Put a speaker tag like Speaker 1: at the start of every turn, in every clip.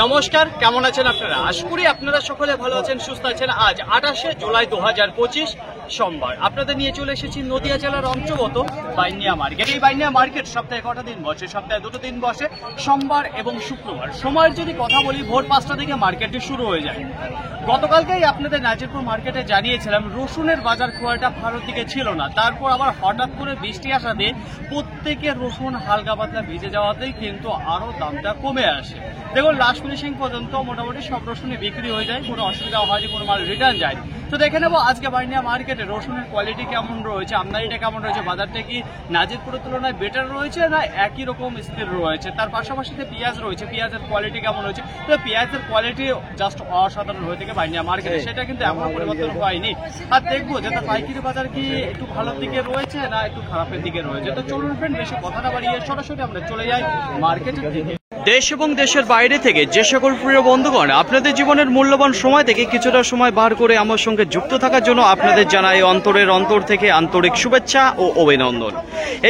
Speaker 1: নমস্কার, কেমন আছেন আপনারা? আশা করি আপনারা সকলে ভালো আছেন, সুস্থ আছেন। আজ 28শে জুলাই 2025 সোমবার আপনাদের নিয়ে চলে এসেছি নদিয়া জেলার অন্তর্গত বাইনিয়া মার্কেট। এই বাইনিয়া মার্কেট সপ্তাহে কটা দিন বসে? সপ্তাহে দুটো দিন বসে, সোমবার এবং শুক্রবার। সময়ের যদি কথা বলি, ভোর 5টা থেকে মার্কেটটি শুরু হয়ে যায়। গতকালকেই আপনাদের নাজিরপুর মার্কেটে জানিয়েছিলাম রসুনের বাজার খুব একটা ভালোর দিকে ছিল না। তারপর আবার হঠাৎ করে বৃষ্টি আসাতে প্রত্যেকের রসুন হালকা পাতলা ভিজে যাওয়াতেই কিন্তু আরো দামটা কমে আসে। দেখুন, লাস্ট ফিনিশিং পর্যন্ত মোটামুটি সব রসুনই বিক্রি হয়ে যায়, কোনো অসুবিধা হয়নি, কোনো মাল রিটার্ন যায়। তো দেখে নেবো আজকে বাইনিয়া মার্কেটে রসুনের কোয়ালিটি কেমন রয়েছে, আমদানিটা কেমন রয়েছে, বাজারটা কি নাজিরপুরের তুলনায় বেটার রয়েছে না একই রকম স্থির রয়েছে। তার পাশাপাশি পেঁয়াজ রয়েছে, পেঁয়াজের কোয়ালিটি কেমন রয়েছে। তো পেঁয়াজের কোয়ালিটি জাস্ট অসাধারণ হয়ে থাকে বাইনিয়া মার্কেটে, সেটা কিন্তু এখনো পরিবর্তন হয়নি। আর দেখবো যে তার পাইকারি বাজার কি একটু ভালোর দিকে রয়েছে না একটু খারাপের দিকে রয়েছে। তো চলুন ফ্রেন্ড, বেশি কথা না বাড়িয়ে সরাসরি আমরা চলে যাই মার্কেটের দিকে। দেশ এবং দেশের বাইরে থেকে যে সকল প্রিয় বন্ধুগণ আপনাদের জীবনের মূল্যবান সময় থেকে কিছুটা সময় বার করে আমার সঙ্গে যুক্ত থাকার জন্য আপনাদের জানাই অন্তরের অন্তর থেকে আন্তরিক শুভেচ্ছা ও অভিনন্দন।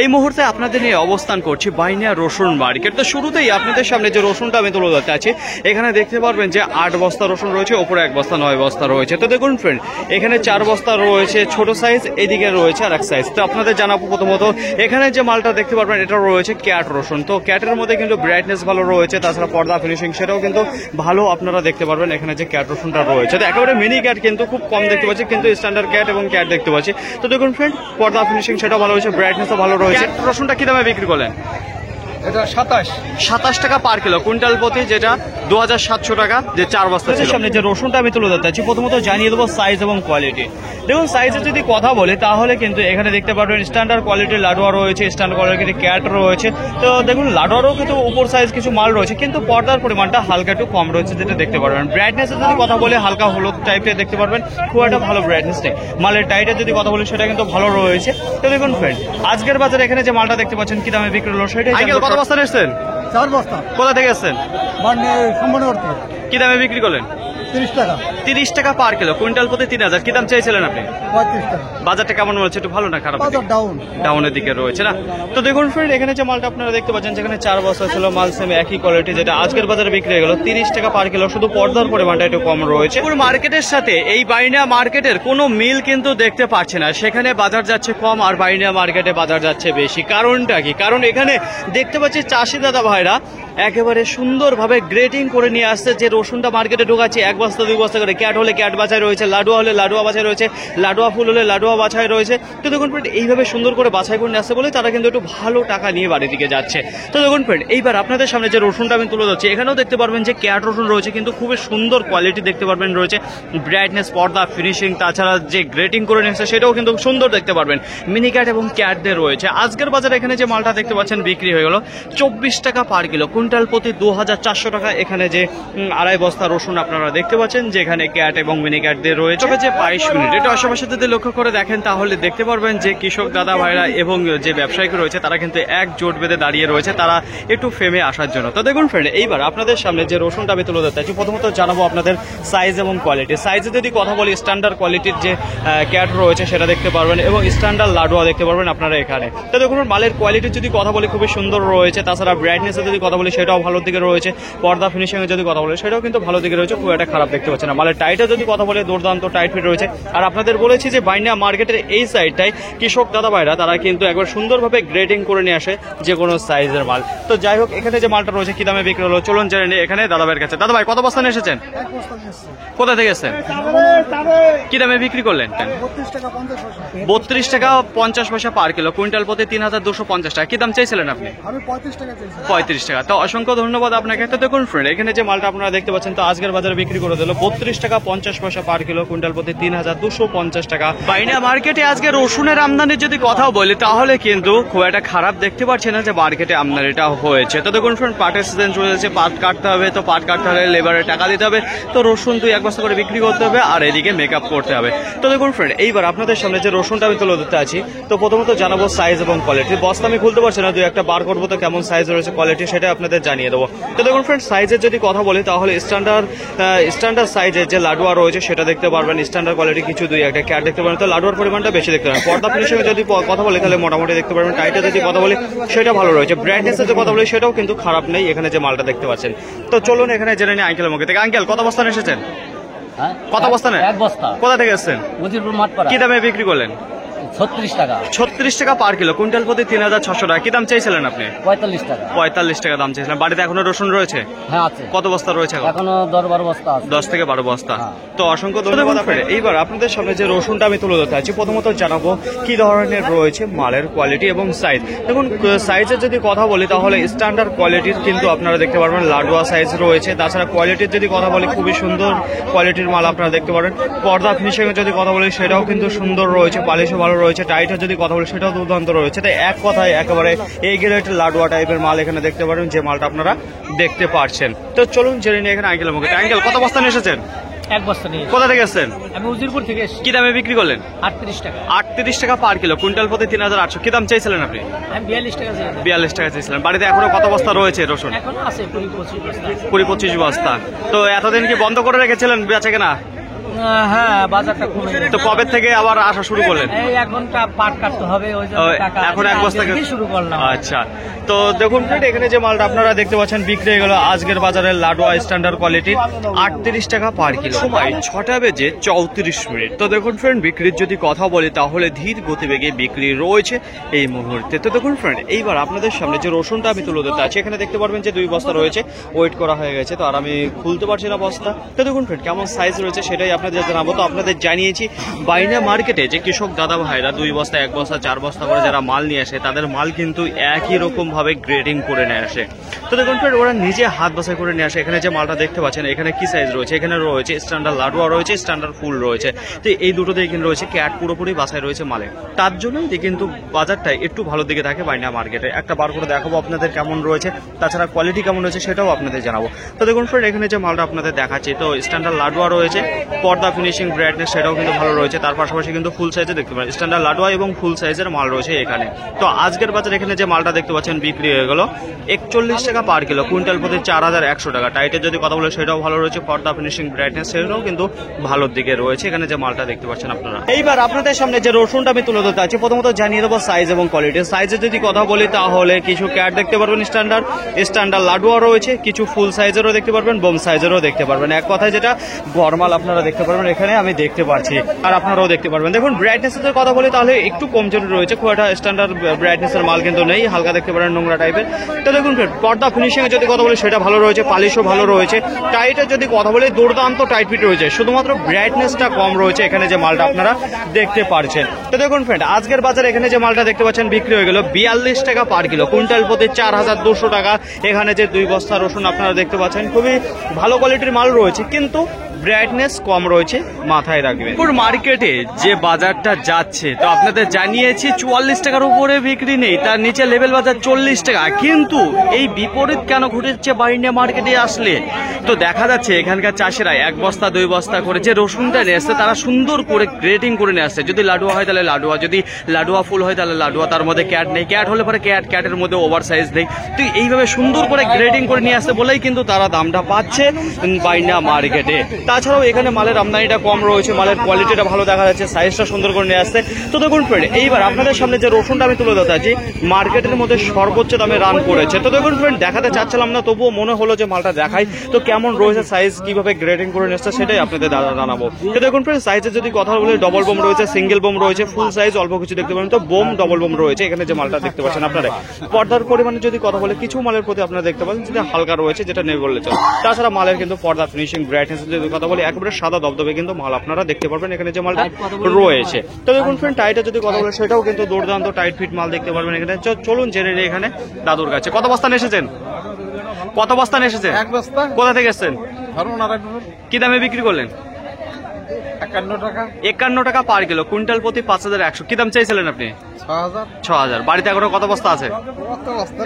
Speaker 1: এই মুহূর্তে আপনাদের নিয়ে অবস্থান করছি বাইনিয়া রসুন মার্কেট। তো শুরুতেই আপনাদের সামনে যে রসুনটা আমি তুলে ধরতে আছি, এখানে দেখতে পারবেন যে 8 বস্তা রসুন রয়েছে, ওপরে 1 বস্তা 9 বস্তা রয়েছে। তো দেখুন ফ্রেন্ড, এখানে 4 বস্তা রয়েছে ছোট সাইজ, এদিকে রয়েছে আর এক সাইজ। তো আপনাদের জানাবো প্রথমত এখানে যে মালটা দেখতে পারবেন এটা রয়েছে ক্যাট রসুন। তো ক্যাটের মধ্যে কিন্তু ব্রাইটনেস ভালো রয়েছে, তাছাড়া পর্দা ফিনিশিং সেটাও কিন্তু ভালো আপনারা দেখতে পারবেন। এখানে যে ক্যাট রসুনটা রয়েছে তো একেবারে মিনি ক্যাট, কিন্তু খুব কম দেখতে পাচ্ছি, কিন্তু স্ট্যান্ডার্ড ক্যাট এবং ক্যাট দেখতে পাচ্ছি। তো দেখুন ফ্রেন্ড, পর্দা ফিনিশিং সেটাও ভালো রয়েছে, ব্রাইটনেসও ভালো রয়েছে। রসুনটা কি দামে বিক্রি করলেন?
Speaker 2: এটা 27
Speaker 1: টাকা পার কিলো, কুইন্টাল প্রতি, যেটা 2700 টাকা যে 4 বস্তা ছিল। সামনে যে রসুনটা আমি তুলে ধরতে চাচ্ছি, প্রথমত জানিয়ে দেবো সাইজ এবং কোয়ালিটি। দেখুন, সাইজের যদি কথা বলে তাহলে কিন্তু এখানে দেখতে পারবেন স্ট্যান্ডার্ড কোয়ালিটির লাডুয়া রয়েছে, স্ট্যান্ডার্ড কোয়ালিটির ক্যাট রয়েছে। তো দেখুন, লাডুয়ারও কিন্তু উপর সাইজ কিছু মাল রয়েছে, কিন্তু পর্দার পরিমাণটা হালকা একটু কম রয়েছে, যেটা দেখতে পারবেন। ব্রাইটনেসের যদি কথা বলে হালকা হলুদ টাইপের দেখতে পারবেন, খুব একটা ভালো ব্রাইটনেস নেই। মালের টাইটের যদি কথা বলি সেটা কিন্তু ভালো রয়েছে। তো দেখুন ফ্রেন্ড, আজকের বাজারে এখানে যে মালটা দেখতে পাচ্ছেন কি দামে বিক্রি হলো সেটাই। কত বস্তা এসেছেন?
Speaker 2: 4 বস্তা।
Speaker 1: কোথা থেকে এসেছেন?
Speaker 2: মানে সম্মানগর থেকে।
Speaker 1: কি দামে বিক্রি করলেন?
Speaker 2: 30 টাকা।
Speaker 1: 30 টাকা পার কিলো, কুইন্টাল প্রতি 3000। কি দাম চাইছিলেন আপনি?
Speaker 2: 35 টাকা।
Speaker 1: বাজারটা কেমন রয়েছে? একটু ভালো না খারাপ?
Speaker 2: বাজার ডাউন,
Speaker 1: ডাউনের দিকে রয়েছে না। তো দেখুন ফ্রেন্ড, এখানে যে মালটা আপনারা দেখতে পাচ্ছেন, যেখানে 4 বস্তা ছিল মাল সেম একই কোয়ালিটি, যেটা আজকের বাজারে বিক্রি হয়ে গেল 30 টাকা পার কিলো, শুধু পর্দার পরিমাণটা একটু কম রয়েছে। পুরো মার্কেটের সাথে এই বাইনিয়া মার্কেটের কোনো মিল কিন্তু দেখতে পাচ্ছি না। সেখানে বাজার যাচ্ছে কম আর বাইনিয়া মার্কেটে বাজার যাচ্ছে বেশি। কারণটা কি? কারণ এখানে দেখতে পাচ্ছি চাষি দাদা ভাইরা একেবারে সুন্দরভাবে গ্রেডিং করে নিয়ে আসছে। যে রসুনটা মার্কেটে ঢোকাচ্ছে 1 বস্তা 2 বস্তা করে, ক্যাট হলে ক্যাট বাছাই রয়েছে, লাডুয়া হলে লাডুয়া বাছাই রয়েছে, লাডুয়া ফুল হলে লাডুয়া বাছাই রয়েছে। তো দেখুন ফ্রেন্ড, এইভাবে সুন্দর করে বাছাই করে নিয়ে আসছে বলে তারা কিন্তু একটু ভালো টাকা নিয়ে বাড়ির দিকে যাচ্ছে। তো দেখুন ফ্রেন্ড, এইবার আপনাদের সামনে যে রসুনটা আমি তুলে ধরছি, এখানেও দেখতে পারবেন যে ক্যাট রসুন রয়েছে, কিন্তু খুবই সুন্দর কোয়ালিটি দেখতে পারবেন রয়েছে, ব্রাইটনেস, পর্দা, ফিনিশিং, তাছাড়া যে গ্রেটিং করে নিয়েছে সেটাও কিন্তু সুন্দর দেখতে পারবেন। মিনি ক্যাট এবং ক্যাটদের রয়েছে। আজকের বাজারে এখানে যে মালটা দেখতে পাচ্ছেন বিক্রি হয়ে গেল 24 টাকা পার কিলো, কুইন্টাল প্রতি 2400 টাকা। এখানে যে 2.5 বস্তা রসুন আপনারা দেখতে পাচ্ছেন, যেখানে ক্যাট এবং মিনি ক্যাটদের রয়েছে। তবে যে 22 মিনিট, এটা আশেপাশে যদি লক্ষ্য করে দেখেন তাহলে দেখতে পারবেন যে কৃষক দাদা ভাইরা এবং যে ব্যবসায়িক রয়েছে তারা কিন্তু এক জোট বেঁধে দাঁড়িয়ে রয়েছে, তারা একটু ফেমে আসার জন্য। তো দেখুন ফ্রেন্ড, এইবার আপনাদের সামনে যে রসুনটা আমি তুলে ধরতে চাইছি, প্রথমত জানাবো আপনাদের সাইজ এবং কোয়ালিটি। সাইজে যদি কথা বলি, স্ট্যান্ডার্ড কোয়ালিটির যে ক্যাট রয়েছে সেটা দেখতে পারবেন এবং স্ট্যান্ডার্ড লাডুয়া দেখতে পারবেন আপনারা এখানে। তো দেখুন, মালের কোয়ালিটির যদি কথা বলি খুবই সুন্দর রয়েছে, তাছাড়া ব্রাইটনেসের যদি কথা বলি সেটাও ভালো দিকে রয়েছে, পর্দা ফিনিশিং এর যদি কথা বলি সেটাও কিন্তু ভালো দিকে রয়েছে, খুব একটা খারাপ দেখতে পাচ্ছেন না। মালের টাইটে যদি কথা বলে দুর্দান্ত টাইট ফিট রয়েছে। আর আপনাদের বলেছি যে বাইনিয়া মার্কেটের এই সাইডটাই কৃষক দাদা ভাইরা তারা কিন্তু একবার সুন্দরভাবে গ্রেডিং করে নিয়ে আসে যে কোনো সাইজের মাল। তো যাই হোক, এখানে যে মালটা রয়েছে কি দামে বিক্রি হলো চলুন জেনে নিই এখানে দাদা ভাইয়ের কাছে। দাদা ভাই, কত বস্তা নিয়ে এসেছেন?
Speaker 2: 1 বস্তা নিয়েছি।
Speaker 1: কোথা থেকে এসেছেন? কি দামে বিক্রি করলেন?
Speaker 2: 32 টাকা 50 পয়সা।
Speaker 1: 32 টাকা 50 পয়সা পার কিলো, কুইন্টাল প্রতি 3250 টাকা। কি দাম চাইছিলেন আপনি?
Speaker 2: আমি 35 টাকা চাইছি।
Speaker 1: 35 টাকা। তো অসংখ্য ধন্যবাদ আপনাকে। তো দেখুন ফ্রেন্ড, এখানে যে মালটা আপনারা দেখতে পাচ্ছেন তো আজকের বাজারে বিক্রি করে দিল 32 টাকা 50 পয়সা পার কিলো, কুইন্টাল প্রতি 3250 টাকা। বাইনিয়া মার্কেটে আজকে রসুনের আমদানির যদি কথাও বলি তাহলে কিন্তু খুব একটা খারাপ দেখতে পাচ্ছি না যে মার্কেটে আমদানিটা হয়েছে। তো দেখুন ফ্রেন্ড, পাটের সিজন চলে যাচ্ছে, পাট কাটতে হবে, তো পাট কাটতে হলে লেবারের টাকা দিতে হবে, তো রসুন 2-1 বস্তা করে বিক্রি করতে হবে আর এদিকে মেকআপ করতে হবে। তো দেখুন ফ্রেন্ড, এইবার আপনাদের সামনে যে রসুনটা আমি তুলে ধরতে আছি, তো প্রথমত জানাবো সাইজ এবং কোয়ালিটি। বস্তা আমি খুলতে পারছি না, 2-1টা বার করবো, তো কেমন সাইজ রয়েছে কোয়ালিটি সেটা আপনাদের জানিয়ে দেবো। তো দেখুন ফ্রেন্ড, সাইজের যদি কথা বলি তাহলে স্ট্যান্ডার্ড সাইজের
Speaker 3: যে লাডুয়া রয়েছে সেটা দেখতে পারবেন, স্ট্যান্ডার্ড কোয়ালিটি কিছু দুই একটা ক্যাট দেখতে পারবেন। তো লাডুয়ার পরিমাণটা বেশি দেখতে পারবেন। পর্দা ফিনিশিং এ যদি কথা বলি তাহলে মোটামুটি দেখতে পারবেন। টাইটে যদি কথা বলি সেটা ভালো রয়েছে। ব্রাইটনেসে যে কথা বলি সেটাও কিন্তু খারাপ নেই এখানে যে মালটা দেখতে পাচ্ছেন। তো চলুন এখানে জেনে নিই আঙ্কেলের মুখে থেকে। আঙ্কেল কত বস্তা এসেছেন? কত বস্তা?
Speaker 4: এক বস্তা।
Speaker 3: কোথা থেকে এসেছেন?
Speaker 4: উজিরপুর মাঠপাড়া।
Speaker 3: কি দামে বিক্রি করলেন?
Speaker 4: 36 টাকা।
Speaker 3: 36 টাকা পার কিলো, কুইন্টাল প্রতি 3600 টাকা। কি দাম চাইছিলেন আপনি?
Speaker 4: 45 টাকা।
Speaker 3: 45 টাকা দাম চাইছিলেন। বাড়িতে এখনো রসুন রয়েছে?
Speaker 4: হ্যাঁ আছে।
Speaker 3: কত বস্তা রয়েছে এখন?
Speaker 4: এখনো 10-12 বস্তা আছে।
Speaker 3: 10 থেকে 12 বস্তা।
Speaker 4: হ্যাঁ।
Speaker 3: তো অসংখ্য ধন্যবাদ আপনাদের। এইবার আপনাদের সামনে যে রসুনটা আমি তুলে ধরতে চাইছি, প্রথমত জানাবো কি ধরনের রয়েছে মালের কোয়ালিটি এবং সাইজ। দেখুন সাইজের যদি কথা বলি তাহলে স্ট্যান্ডার্ড কোয়ালিটির কিন্তু আপনারা দেখতে পারবেন লাডুয়া সাইজ রয়েছে। তাছাড়া কোয়ালিটির যদি কথা বলি খুবই সুন্দর কোয়ালিটির মাল আপনারা দেখতে পারেন। পর্দা ফিনিশিং এর যদি কথা বলি সেটাও কিন্তু সুন্দর রয়েছে, পালিশও ভালো রয়েছে। টাইটের যদি কথা বলি সেটাও দুর্দান্ত রয়েছে। তাই এক কথায় একেবারে এই গ্রেডের লাডুয়া টাইপের মাল এখানে দেখতে পারেন, যে মালটা আপনারা দেখতে পাচ্ছেন। তো চলুন জেনে নিই এখানে আঙ্কেলের মুখে। আঙ্কেল কত বস্তা নিয়ে এসেছেন?
Speaker 4: এক বস্তা নিয়ে।
Speaker 3: কোথা থেকে এসেছেন?
Speaker 4: আমি উজিরপুর থেকে এসেছি।
Speaker 3: কি দামে বিক্রি করলেন?
Speaker 4: 38 টাকা।
Speaker 3: 38 টাকা পার কিলো, কুইন্টাল প্রতি 3800। কি দাম চাইছিলেন আপনি?
Speaker 4: আমি 42 টাকা চাইছি।
Speaker 3: 42 টাকা চাইছিলেন। বাড়িতে এখনো কত বস্তা রয়েছে রসুন?
Speaker 4: এখনো আছে 20-25 বস্তা।
Speaker 3: 20-25 বস্তা। তো এতদিন কি বন্ধ করে রেখেছিলেন বেচা কেনা?
Speaker 4: হ্যাঁ, বাজারটা কমে গেছে।
Speaker 3: তো কবে থেকে আবার আসা শুরু করলেন?
Speaker 4: এই 1 ঘন্টা পাট কাটতে হবে, ওই জন্য টাকা
Speaker 3: এখন এক বস্তা
Speaker 4: দিয়ে শুরু করলাম।
Speaker 3: আচ্ছা, তো দেখুন ফ্রেন্ড এখানে যে মালটা আপনারা দেখতে পাচ্ছেন বিক্রি হয়ে গেল আজকের বাজারের লাডুয়া স্ট্যান্ডার্ড কোয়ালিটি 38 টাকা পার কিলো। সময় 6টা বেজে 34 মিনিট। তো দেখুন ফ্রেন্ড বিক্রির যদি কথা বলি তাহলে ধীর গতিবেগে বিক্রি রয়েছে এই মুহূর্তে। তো দেখুন ফ্রেন্ড এইবার আপনাদের সামনে যে রসুনটা আমি তুলে ধরতে আছি, এখানে দেখতে পারবেন যে 2 বস্তা রয়েছে, ওয়েট করা হয়ে গেছে। তো আর আমি খুলতে পারছি না বস্তা। তো দেখুন ফ্রেন্ড কেমন সাইজ রয়েছে সেটাই আপনাদের জানাবো। তো আপনাদের জানিয়েছি বাইনা মার্কেটে যে কৃষক দাদা ভাইরা 2 বস্তা 1 বস্তা 4 বস্তা করে যারা মাল নিয়ে আসে তাদের মাল কিন্তু একই রকম ভাবে গ্রেডিং করে নিয়ে আসে। তো দেখুন ফ্রেন্ড ওরা নিজে হাত বাছাই করে নিয়ে আসে। এখানে যে মালটা দেখতে পাচ্ছেন এখানে কি সাইজ রয়েছে, এখানে রয়েছে স্ট্যান্ডার্ড লাডুয়া রয়েছে, স্ট্যান্ডার্ড ফুল রয়েছে। তো এই দুটোতেই কিন্তু রয়েছে ক্যাট পুরোপুরি বাছাই রয়েছে মালে। তার জন্যই কিন্তু বাজারটা একটু ভালো দিকে থাকে বাইনা মার্কেটে। একটা বার করে দেখাবো আপনাদের কেমন রয়েছে, তাছাড়া কোয়ালিটি কেমন রয়েছে সেটাও আপনাদের জানাবো। তো দেখুন ফ্রেন্ড এখানে যে মালটা আপনাদের দেখাচ্ছি, তো স্ট্যান্ডার্ড লাডুয়া রয়েছে, পর্দা ফিনিশিং ব্রাইটনেস সেটাও কিন্তু ভালো রয়েছে। তার পাশাপাশি কিন্তু ফুল সাইজে দেখতে পারেন স্ট্যান্ডার্ড লাডুয়া এবং ফুল সাইজের মাল রয়েছে এখানে। তো আজকের বাজার এখানে যে মালটা দেখতে পাচ্ছেন বিক্রি হয়ে গেল 41 টাকা পার কিলো, কুইন্টাল প্রতি 4100 টাকা। টাইটের যদি কথা বলে সেটাও ভালো রয়েছে, পর্দা ফিনিশিং ব্রাইটনেস সেটাও কিন্তু ভালোর দিকে রয়েছে এখানে যে মালটা দেখতে পাচ্ছেন আপনারা। এইবার আপনাদের সামনে যে রসুনটা আমি তুলে ধরতে আছি, প্রথমত জানিয়ে দেবো সাইজ এবং কোয়ালিটি। সাইজে যদি কথা বলি তাহলে কিছু ক্যাট দেখতে পারবেন স্ট্যান্ডার্ড লাডুয়া রয়েছে, কিছু ফুল সাইজেরও দেখতে পারবেন, বোম সাইজেরও দেখতে পারবেন। এক কথায় যেটা গরমাল আপনারা দেখতে পারবেন এখানে আমি দেখতে পাচ্ছি, আর আপনারাও দেখতে পারবেন। দেখুন ব্রাইটনেসের কথা বলি তাহলে একটু কমজোরি রয়েছে, খুব একটা স্ট্যান্ডার্ড ব্রাইটনেসের মাল কিন্তু নেই, হালকা দেখতে পারেন নোংরা টাইপের। তো দেখুন পর্দা ফিনিশিং এর যদি কথা বলি সেটা ভালো রয়েছে, পালিশও ভালো রয়েছে। টাইটের যদি কথা বলি দুর্দান্ত টাইট ফিট রয়েছে, শুধুমাত্র ব্রাইটনেসটা কম রয়েছে এখানে যে মালটা আপনারা দেখতে পাচ্ছেন। তো দেখুন ফ্রেন্ড আজকের বাজার এখানে যে মালটা দেখতে পাচ্ছেন বিক্রি হয়ে গেল 42 টাকা পার কিলো, কুইন্টাল প্রতি 4200 টাকা। এখানে যে 2 বস্তা রসুন আপনারা দেখতে পাচ্ছেন খুবই ভালো কোয়ালিটির মাল রয়েছে, কিন্তু ব্রাইটনেস কম রয়েছে, মাথায় রাখবেন। মার্কেটে যে বাজারটা যাচ্ছে তো আপনাদের জানিয়েছি 44 টাকার উপরে বিক্রি নেই, তার নিচে লেভেল বাজার 40 টাকা। কিন্তু এই বিপরীত কেন ঘটেছে বাইন্ডা মার্কেটে আসলে? তো দেখা যাচ্ছে এখানকার চাষিরা 1 বস্তা 2 বস্তা করে যে রসুনটা নিয়ে আসছে তারা সুন্দর করে গ্রেডিং করে নিয়ে আসছে। যদি লাডুয়া হয় তাহলে লাডুয়া, যদি লাডুয়া ফুল হয় তাহলে লাডুয়া, তার মধ্যে ক্যাট নেই, ক্যাট হলে পরে ক্যাটের মধ্যে ওভার সাইজ নেই। তো এইভাবে সুন্দর করে গ্রেডিং করে নিয়ে আসছে বলেই কিন্তু তারা দামটা পাচ্ছে বাইন্ডা মার্কেটে। তাছাড়াও এখানে মালের আমদানিটা কম রয়েছে, মালের কোয়ালিটিটা ভালো দেখা যাচ্ছে, সাইজটা সুন্দর করে নিয়ে আসছে। তো দেখুন ফ্রেন্ড এইবার আপনাদের সামনে যে রসুনটা আমি তুলে ধরতে আছি মার্কেটের মধ্যে সর্বোচ্চ দামে রান করেছে। তো দেখুন ফ্রেন্ড দেখাতে চাচ্ছিলাম না, তবুও মনে হলো যে মালটা দেখাই। তো কেমন রয়েছে সাইজ, কিভাবে গ্রেডিং করে নিয়ে আসছে সেটাই আপনাদের জানাবো। তো দেখুন ফ্রেন্ড সাইজের যদি কথা বলে ডবল বোম রয়েছে, সিঙ্গেল বোম রয়েছে, ফুল সাইজ অল্প কিছু দেখতে পাবেন। তো বোম ডবল বোম রয়েছে এখানে যে মালটা দেখতে পাচ্ছেন আপনারা। পর্দার পরিমাণে যদি কথা বলে কিছু মালের প্রতি আপনারা দেখতে পাচ্ছেন যেটা হালকা রয়েছে, যেটা নেই বললে চলে। তাছাড়া মালের কিন্তু পর্দা ফিনিশিং ব্রাইটনেস যদি কথা বলে একেবারে সাদা দবদবে কিন্তু মাল আপনারা দেখতে পারবেন এখানে যে মালটা রয়েছে। তো দেখুন ফ্রেন্ড টাইটের যদি কথা বলে সেটাও কিন্তু দুর্দান্ত টাইট ফিট মাল দেখতে পারবেন এখানে। চলুন জেনে নিই এখানে দাদুর কাছে। কত বস্তা এসেছেন? কত বস্তা এসেছেন?
Speaker 2: 1 বস্তা।
Speaker 3: কোথা থেকে এসেছেন?
Speaker 2: ধর্মনারায়ণপুর।
Speaker 3: কি দামে বিক্রি করলেন?
Speaker 2: 51 টাকা
Speaker 3: 51 টাকা পার কিলো, কুইন্টাল প্রতি 5100। কি দাম চাইছিলেন আপনি?
Speaker 2: 6000
Speaker 3: 6000। বাড়িতে এখনো কত বস্তা আছে?
Speaker 2: কত বস্তা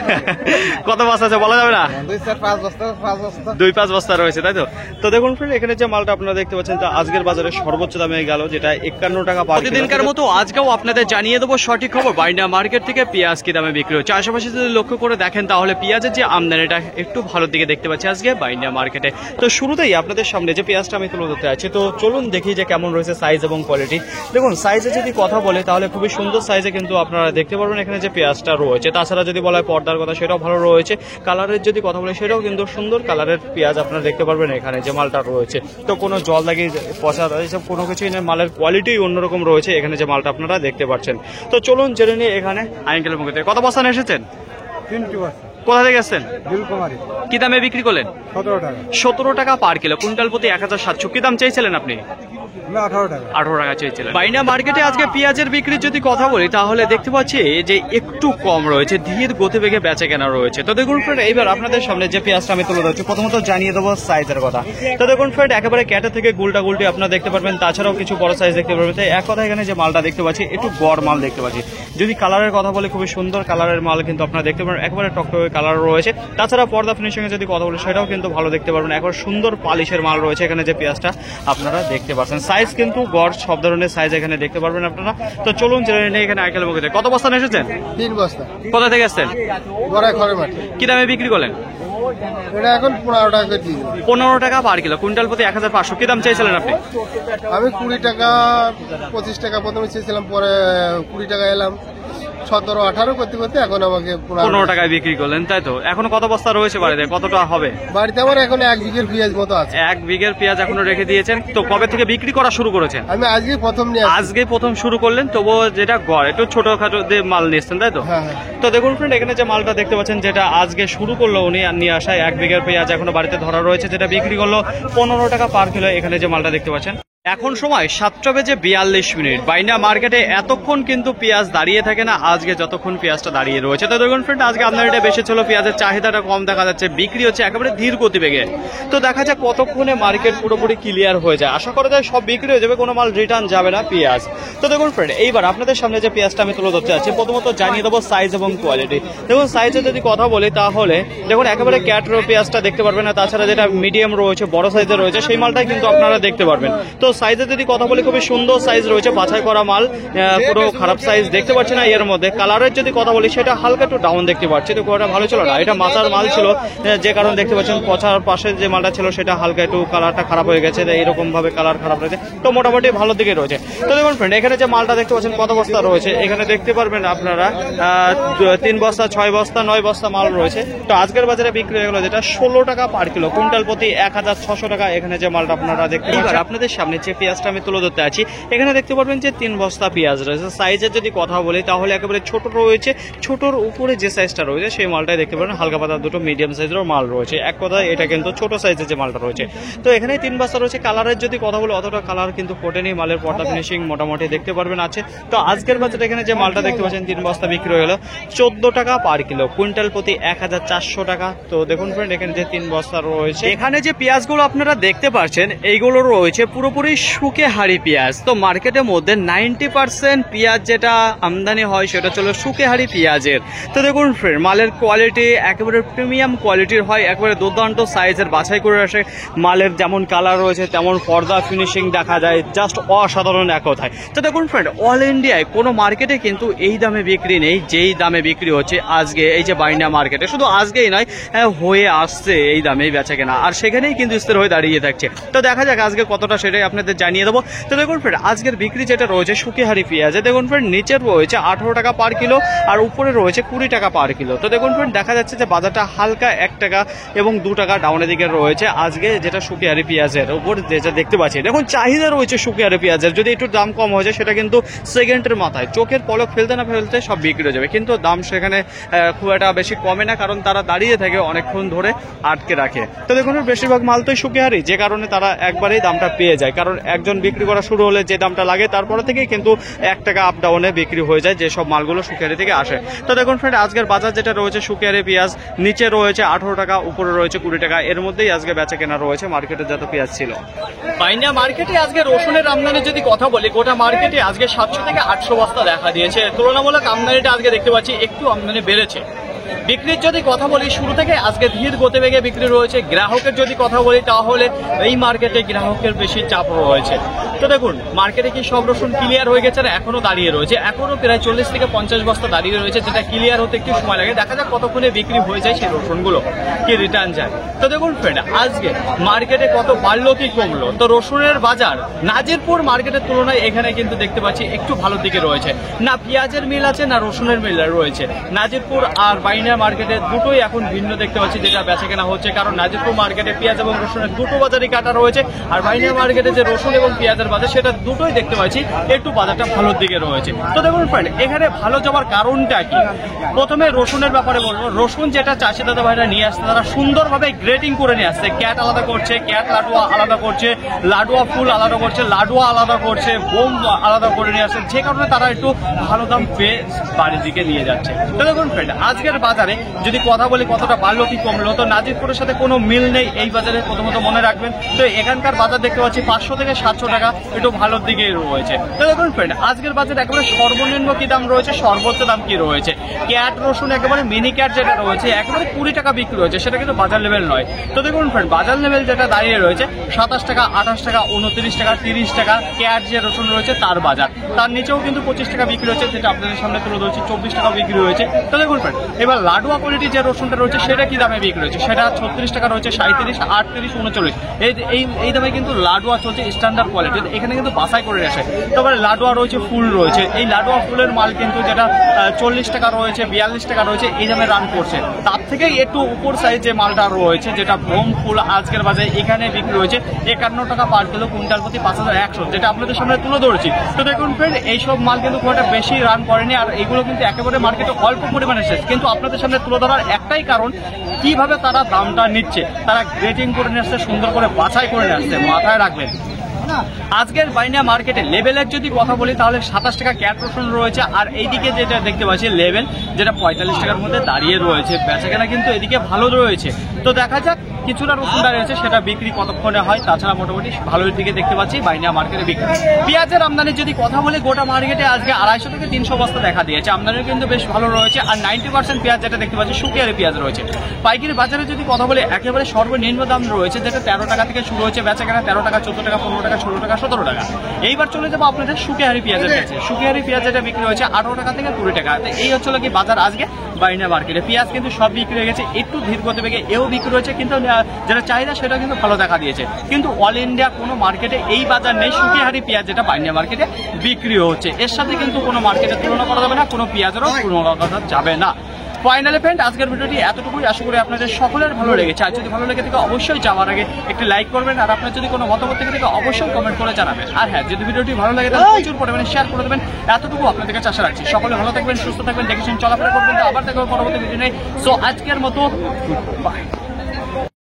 Speaker 3: কত বস্তা আছে বলা যাবে না?
Speaker 2: 2-4-5 বস্তা 5 বস্তা
Speaker 3: 2-5 বস্তা রয়েছে, তাই তো? তো দেখুন ফ্রেন্ড, এখানে যে মালটা আপনারা দেখতে পাচ্ছেন তা আজকের বাজারে সর্বোচ্চ দামে গেল, যেটা 51 টাকা পার কিলো। প্রতিদিনকার মতো আজকেও আপনাদের জানিয়ে দেবো সঠিক খবর বাইন্ডা মার্কেট থেকে পেঁয়াজ কি দামে বিক্রি হচ্ছে। আশেপাশে যদি লক্ষ্য করে দেখেন তাহলে পেঁয়াজের যে আমদানিটা একটু ভালোর দিকে দেখতে পাচ্ছি আজকে বাইন্ডা মার্কেটে। তো শুরুতেই আপনাদের সামনে যে পেঁয়াজটা আমি তুলে ধরতে আছি, তো চলুন দেখি যে কেমন রয়েছে সাইজ এবং কোয়ালিটি। দেখুন সাইজে যদি কথা বলে তাহলে খুবই সুন্দর সাইজে কিন্তু আপনারা দেখতে পারবেন এখানে যে পেঁয়াজটা রয়েছে। তাছাড়া যদি বলা হয় পর্দার কথা, সেটাও ভালো রয়েছে। কালারের যদি কথা বলে সেটাও কিন্তু সুন্দর কালারের পেঁয়াজ আপনারা দেখতে পারবেন এখানে যে মালটা রয়েছে। তো কোনো জল লাগিয়ে পচা এইসব কোনো কিছুই নেই, মালের কোয়ালিটি অন্যরকম রয়েছে এখানে যে মালটা আপনারা দেখতে পাচ্ছেন। তো চলুন জেনে নিয়ে এখানে আঙ্কেলের মুখে থেকে। কত বস্তা নিয়ে এসেছেন?
Speaker 2: 3টি বস্তা
Speaker 3: কোথা থেকে এসেছেন?
Speaker 2: দিলকুমারী
Speaker 3: কি দামে বিক্রি করলেন?
Speaker 2: 17 টাকা
Speaker 3: 17 টাকা পার কিলো, কুইন্টাল প্রতি 1700। কি দাম চাইছিলেন আপনি?
Speaker 2: 18 টাকা
Speaker 3: 18 টাকা চেয়েছিলেন। বাইনা মার্কেটে আজকে পেঁয়াজের বিক্রির যদি কথা বলি তাহলে দেখতে পাচ্ছি যে একটু কম রয়েছে, ধীর গতিবেগে বেচা কেনা রয়েছে। তো দেখুন ফ্রেন্ড, এইবার আপনাদের সামনে যে পেঁয়াজটা আমি তুলে ধরছি, প্রথমত জানিয়ে দেবো সাইজের কথা। তো দেখুন ফ্রেন্ড, একেবারে ক্যাটা থেকে গুলটা গুলটি আপনারা দেখতে পারবেন, তাছাড়াও কিছু বড় সাইজ দেখতে পারবেন। তাই এক কথা এখানে যে মালটা দেখতে পাচ্ছি একটু গড় মাল দেখতে পাচ্ছি। যদি কালারের কথা বলে খুবই সুন্দর কালারের মাল কিন্তু আপনারা দেখতে পারবেন, একেবারে টকটকে কালার রয়েছে। তাছাড়া পর্দা ফিনিশিং এর যদি কথা বলি সেটাও কিন্তু ভালো দেখতে পারবেন, একবার সুন্দর পালিশের মাল রয়েছে এখানে যে পেঁয়াজটা আপনারা দেখতে পাচ্ছেন। সাইজ কিন্তু গড় সব ধরনের সাইজ এখানে দেখতে পারবেন আপনারা। তো চলুন জেনে নিই এখানে আঙ্কেলের মুখে থেকে। কত বস্তা নিয়ে এসেছেন?
Speaker 2: 3 বস্তা
Speaker 3: কোথা থেকে এসেছেন?
Speaker 2: বড়াই খড়ের মাটি।
Speaker 3: কি দামে বিক্রি করলেন?
Speaker 2: এটা এখন 15 টাকা করে দিই।
Speaker 3: 15 টাকা পার কিলো, কুইন্টাল প্রতি 1500। কি দাম চাইছিলেন আপনি?
Speaker 2: আমি 20 টাকা 25 টাকা প্রথমে চেয়েছিলাম, পরে 20 টাকা এলাম, 17-18 করতে করতে এখন আমাকে
Speaker 3: 15 টাকায় বিক্রি করলেন, তাই তো? এখনো কত বস্তা রয়েছে বাড়িতে? কতটা হবে?
Speaker 2: বাড়িতে আমার এখন 1 বিঘের পেঁয়াজ মতো আছে।
Speaker 3: 1 বিঘের পেঁয়াজ এখনো রেখে দিয়েছেন। তো কবে থেকে বিক্রি করা শুরু করেছেন?
Speaker 2: আমি আজকে প্রথম নিয়ে আসছি।
Speaker 3: আজকে প্রথম শুরু করলেন, তবুও যেটা গড় একটু ছোটখাটো দিয়ে মাল নিয়েছেন, তাই তো?
Speaker 2: হ্যাঁ, হ্যাঁ।
Speaker 3: তো দেখুন ফ্রেন্ড, এখানে যে মালটা দেখতে পাচ্ছেন যেটা আজকে শুরু করলো উনি নিয়ে আসায় 1 বিঘের পেঁয়াজ এখনো বাড়িতে ধরা রয়েছে, যেটা বিক্রি করলো 15 টাকা পার কিলো। এখানে যে মালটা দেখতে পাচ্ছেন এখন সময় 7:42। বাইনা মার্কেটে এতক্ষণ কিন্তু পেঁয়াজ দাঁড়িয়ে থাকে না, আজকে যতক্ষণ পেঁয়াজটা দাঁড়িয়ে রয়েছে। তো দেখুন ফ্রেন্ড, আজকে আপনার এটা বেশি ছিল, পেঁয়াজের চাহিদাটা কম দেখা যাচ্ছে, বিক্রি হচ্ছে একেবারে ধীর গতিবেগে। তো দেখা যাক কতক্ষণে মার্কেট পুরোপুরি ক্লিয়ার হয়ে যায়। আশা করা যায় সব বিক্রি হয়ে যাবে, কোনো মাল রিটার্ন যাবে না পেঁয়াজ। তো দেখুন ফ্রেন্ড, এইবার আপনাদের সামনে যে পেঁয়াজটা আমি তুলে ধরতে যাচ্ছি, প্রথমত জানিয়ে দেবো সাইজ এবং কোয়ালিটি। দেখুন সাইজে যদি কথা বলি তাহলে দেখুন একেবারে ক্যাটরো পেঁয়াজটা দেখতে পারবেন না, তাছাড়া যেটা মিডিয়াম রয়েছে বড় সাইজের রয়েছে সেই মালটাই কিন্তু আপনারা দেখতে পারবেন। তো সাইজে যদি কথা বলি খুবই সুন্দর সাইজ রয়েছে, বাছাই করা মাল, পুরো খারাপ সাইজ দেখতে পাচ্ছি না এর মধ্যে। কালারের যদি কথা বলি সেটা হালকা একটু ডাউন দেখতে পাচ্ছি, তো খুব ভালো ছিল না। এটা মাথার মাল ছিল, যে কারণে দেখতে পাচ্ছেন পচার পাশে যে মালটা ছিল সেটা হালকা একটু কালারটা খারাপ হয়ে গেছে, এরকম ভাবে কালার খারাপ রয়েছে। তো মোটামুটি ভালো দিকে রয়েছে। তো দেখুন ফ্রেন্ড, এখানে যে মালটা দেখতে পাচ্ছেন কত বস্তা রয়েছে এখানে দেখতে পারবেন আপনারা 3 বস্তা 6 বস্তা 9 বস্তা মাল রয়েছে। তো আজকের বাজারে বিক্রি হয়ে গেল যেটা 16 টাকা পার কিলো, কুইন্টাল প্রতি 1600 টাকা। এখানে যে মালটা আপনারা দেখতে পাচ্ছেন, আপনাদের সামনে যে পেঁয়াজটা আমি তুলে ধরতে আছি এখানে দেখতে পারবেন যে 3 বস্তা পেঁয়াজ রয়েছে। সাইজের যদি কথা বলি তাহলে একেবারে ছোট রয়েছে, ছোটর উপরে যে সাইজটা রয়েছে সেই মালটাই দেখতে পারেন। হালকা পাতা দুটো মিডিয়াম সাইজের মাল রয়েছে, এক কথা এটা কিন্তু ছোট সাইজের যে মালটা রয়েছে। তো এখানে 3 বস্তা রয়েছে। কালারের যদি কথা বলি অতটা কালার কিন্তু ফোটেনি, মালের পর্দা ফিনিশিং মোটামুটি দেখতে পারবেন আছে। তো আজকের বাজারে এখানে যে মালটা দেখতে পাচ্ছেন 3 বস্তা বিক্রি হয়ে গেল 14 টাকা পার কিলো, কুইন্টাল প্রতি 1400 টাকা। তো দেখুন ফ্রেন্ড, এখানে যে 3 বস্তা রয়েছে, এখানে যে পেঁয়াজগুলো আপনারা দেখতে পাচ্ছেন এইগুলো রয়েছে পুরোপুরি শুকে হাড়ি পেঁয়াজ। তো মার্কেটের মধ্যে 90% পেঁয়াজ যেটা আমদানি হয় সেটা চলো শুকেহারি পেঁয়াজের। তো দেখুন ফ্রেন্ড, মালের কোয়ালিটি একেবারে প্রিমিয়াম কোয়ালিটির হয়, একেবারে দুর্দান্ত সাইজের বাছাই করে আসে। মালের যেমন কালার রয়েছে তেমন পর্দা ফিনিশিং দেখা যায়, জাস্ট অসাধারণ এক কথায়। তো দেখুন ফ্রেন্ড, অল ইন্ডিয়ায় কোনো মার্কেটে কিন্তু এই দামে বিক্রি নেই যেই দামে বিক্রি হচ্ছে আজকে এই যে বাইনা মার্কেটে। শুধু আজকেই নয়, হয়ে আসছে এই দামেই বেচা কেনা, আর সেখানেই কিন্তু স্থির হয়ে দাঁড়িয়ে থাকছে। তো দেখা যাক আজকে কতটা সেটাই আপনাদের জানিয়ে দেবো। তো দেখুন ফ্রেন্ড, আজকের বিক্রি যেটা রয়েছে শুকিহারি পেঁয়াজে দেখুন ফ্রেন্ড, নিচের রয়েছে 18 টাকা পার কিলো আর উপরে রয়েছে 20 টাকা পার কিলো। তো দেখুন ফ্রেন্ড, দেখা যাচ্ছে যে বাজারটা হালকা 1 টাকা এবং 2 টাকা ডাউনের দিকে রয়েছে আজকে যেটা শুকিহারি পেঁয়াজের উপর যেটা দেখতে পাচ্ছি। দেখুন চাহিদা রয়েছে শুকিহারি পেঁয়াজের, যদি একটু দাম কম হয়ে যায় সেটা কিন্তু সেকেন্ডের মাথায়, চোখের পলক ফেলতে না ফেলতে সব বিক্রি হয়ে যাবে, কিন্তু দাম সেখানে খুব একটা বেশি কমে না, কারণ তারা দাঁড়িয়ে থাকে অনেকক্ষণ ধরে আটকে রাখে। তো দেখুন বেশিরভাগ মাল তো শুকিহারি, যে কারণে তারা একবারেই দামটা পেয়ে যায়, কারণ কারণ একজন বিক্রি করা শুরু হলে যে দামটা লাগে তারপরে থেকেই কিন্তু 1 টাকা আপ ডাউনে বিক্রি হয়ে যায় যেসব মালগুলো শুকিয়ারি থেকে আসে। তো দেখুন ফ্রেন্ড, আজকের বাজার যেটা রয়েছে শুকিয়ারি পেঁয়াজ নিচে রয়েছে 18 টাকা, উপরে রয়েছে 20 টাকা, এর মধ্যেই আজকে বেচা কেনা রয়েছে মার্কেটে যত পেঁয়াজ ছিল।
Speaker 1: বাইন্যা মার্কেটে আজকে রসুনের আমদানি যদি কথা বলি, গোটা মার্কেটে আজকে 700 থেকে 800 বস্তা দেখা দিয়েছে। তুলনামূলক আমদানিটা আজকে দেখতে পাচ্ছি একটু আমদানি বেড়েছে। বিক্রির যদি কথা বলি, শুরু থেকে আজকে ধীর গতিবেগে বিক্রি রয়েছে। গ্রাহকের যদি কথা বলি তাহলে এই মার্কেটে গ্রাহকের বেশি চাপ রয়েছে। তো দেখুন, মার্কেটে কি সব রসুন ক্লিয়ার হয়ে গেছে, এখনো দাঁড়িয়ে রয়েছে, এখনো প্রায় 40 থেকে 50 বস্তা দাঁড়িয়ে রয়েছে, যেটা ক্লিয়ার হতে একটু সময় লাগে। দেখা যাক কতক্ষণে বিক্রি হয়ে যায় সেই রসুনগুলো, কি রিটার্ন যায়। তো দেখুন ফ্রেন্ড, আজকে মার্কেটে কত বাড়লো কি কমলো। তো রসুনের বাজার নাজিরপুর মার্কেটের তুলনায় এখানে কিন্তু দেখতে পাচ্ছি একটু ভালো দিকে রয়েছে। না পেঁয়াজের মিল আছে, না রসুনের মিল রয়েছে। নাজিরপুর আর বাইনা মার্কেটে দুটোই এখন ভিন্ন দেখতে পাচ্ছি যেটা বেচা কেনা হচ্ছে। কারণ নাজিরপুর মার্কেটে পেঁয়াজ এবং রসুনের দুটো বাজারই কাটা রয়েছে, আর বাইনা মার্কেটে যে রসুন এবং পেঁয়াজের বাজার সেটা দুটোই দেখতে পাচ্ছি একটু বাজারটা ভালোর দিকে রয়েছে। তো দেখুন ফ্রেন্ড, এখানে ভালো যাওয়ার কারণটা কি? প্রথমে রসুনের ব্যাপারে বলবো। রসুন যেটা চাষি দাদা ভাইরা নিয়ে আসছে, তারা সুন্দরভাবে গ্রেডিং করে নিয়ে আসছে। ক্যাট আলাদা করছে, ক্যাট লাডুয়া আলাদা করছে, লাডুয়া ফুল আলাদা করছে, লাডুয়া আলাদা করছে, বোম আলাদা করে নিয়ে আসছে, যে কারণে তারা একটু ভালো দাম পেয়ে বাড়ির দিকে নিয়ে যাচ্ছে। তো দেখুন ফ্রেন্ড, আজকের বাজারে যদি কথা বলি কতটা বাড়লো কি কমলো, তো নাজিরপুরের সাথে কোনো মিল নেই এই বাজারে, প্রথমত মনে রাখবেন। তো এখানকার বাজার দেখতে পাচ্ছি 500 থেকে 700 টাকা, একটু ভালোর দিকে রয়েছে। তো দেখুন ফ্রেন্ড, আজকের বাজারে একেবারে সর্বনিম্ন কি দাম রয়েছে, সর্বোচ্চ দাম কি রয়েছে। ক্যাট রসুন একেবারে মিনি ক্যাট যেটা রয়েছে একেবারে 20 টাকা বিক্রি হয়েছে, সেটা কিন্তু বাজার লেভেল নয়। তো দেখুন ফ্রেন্ড, বাজার লেভেল যেটা দাঁড়িয়ে রয়েছে 27 টাকা, 28 টাকা, 29 টাকা, 30 টাকা ক্যাট যে রসুন রয়েছে তার বাজার। তার নিচেও কিন্তু 25 টাকা বিক্রি হয়েছে, যেটা আপনাদের সামনে তুলে ধরছি, 24 টাকা বিক্রি হয়েছে। তো দেখুন ফ্রেন্ড, এবার লাডুয়া কোয়ালিটি যে রসুনটা রয়েছে সেটা কি দামে বিক্রি হয়েছে, সেটা 36 টাকা রয়েছে, 37, 38, 39 এই দামে কিন্তু লাডুয়া চলছে স্ট্যান্ডার্ড কোয়ালিটি। এখানে কিন্তু বাছাই করে আসে। তারপরে লাডুয়া রয়েছে, ফুল রয়েছে। এই লাডুয়া ফুলের মাল কিন্তু যেটা 40 টাকা রয়েছে, 42 টাকা রয়েছে, এই দামে রান করছে। তার থেকে একটু উপর সাইজ যে মালটা রয়েছে, যেটা বোম ফুল আজকের বাজারে এখানে বিক্রি হয়েছে 51 টাকা পার কিলো, কুইন্টাল প্রতি 5100, যেটা আপনাদের সামনে তুলে ধরেছি। তো দেখুন ফ্রেন্ড, এইসব মাল কিন্তু খুব একটা বেশি রান করেনি, আর এগুলো কিন্তু একেবারে মার্কেটে অল্প পরিমাণে শেষ। কিন্তু আপনাদের সামনে তুলে ধরার একটাই কারণ, কিভাবে তারা দামটা নিচ্ছে, তারা গ্রেডিং করে নিয়ে আসছে, সুন্দর করে বাছাই করে নিয়ে আসছে, মাথায় রাখবেন। আজকের বাইনা মার্কেটে লেভেলের যদি কথা বলি তাহলে 27 টাকা ক্যাট রসুন রয়েছে, আর এইদিকে যেটা দেখতে পাচ্ছি লেভেল, যেটা 45 টাকার মধ্যে দাঁড়িয়ে রয়েছে। বেচাকেনা কিন্তু এদিকে ভালো রয়েছে। তো দেখা যাক কিছুটা রসুন দাঁড়িয়েছে, সেটা বিক্রি কতক্ষণে হয়। তাছাড়া মোটামুটি ভালোর দিকে দেখতে পাচ্ছি বাইনা মার্কেটে বিক্রি। পেঁয়াজের আমদানির যদি কথা বলি, গোটা মার্কেটে আজকে 250 থেকে 300 বস্তা দেখা দিয়েছে। আমদানি কিন্তু বেশ ভালো রয়েছে, আর 90% পেঁয়াজ যেটা দেখতে পাচ্ছি শুকিয়ারি পেঁয়াজ রয়েছে। পাইকারি বাজারে যদি কথা বলি, একেবারে সর্বনিম্ন দাম রয়েছে, যেটা 13 টাকা থেকে শুরু হয়েছে বেচাকেনা, 13 টাকা, 14 টাকা, 15 টাকা, 16 টাকা, 17 টাকা। এইবার চলে যাবো আপনাদের শুকিয়ারি পেঁয়াজের কাছে। শুকিয়ারি পেঁয়াজ যেটা বিক্রি হয়েছে 18 টাকা থেকে 20 টাকা। তো এই হচ্ছিল কি বাজার আজকে বাইনা মার্কেটে। পেঁয়াজ কিন্তু সব বিক্রি হয়ে গেছে, একটু ধীর গতিবেগে এও বিক্রি হয়েছে, কিন্তু যেটা চাহিদা সেটা কিন্তু ভালো দেখা দিয়েছে। কিন্তু অল ইন্ডিয়া কোনো মার্কেটে এই বাজার নেই শুকিয়ারি পেঁয়াজ যেটা বাইনা মার্কেটে বিক্রি হচ্ছে। এর সাথে কিন্তু কোনো মার্কেটে তুলনা করা যাবে না, কোনো পেঁয়াজেরও তুলনা করা যাবে না। ফাইনালি ফ্রেন্ড, আজকের ভিডিওটি এতটুকুই। আশা করি আপনাদের সকলের ভালো লেগেছে। আর যদি ভালো লেগে থাকে অবশ্যই যাওয়ার আগে একটি লাইক করবেন, আর আপনার যদি কোনো মতামত থেকে থাকে অবশ্যই কমেন্ট করে জানাবেন। আর হ্যাঁ, যদি ভিডিওটি ভালো লাগে তাহলে প্রচুর পরিমাণে শেয়ার করে দেবেন। এতটুকু আপনাদের কাছে আশা রাখছি। সকলে ভালো থাকবেন, সুস্থ থাকবেন, দেখে শুনে চলাফেরা করবেন। আবার দেখবেন পরবর্তী ভিডিও নেই। সো আজকের মতো বাই।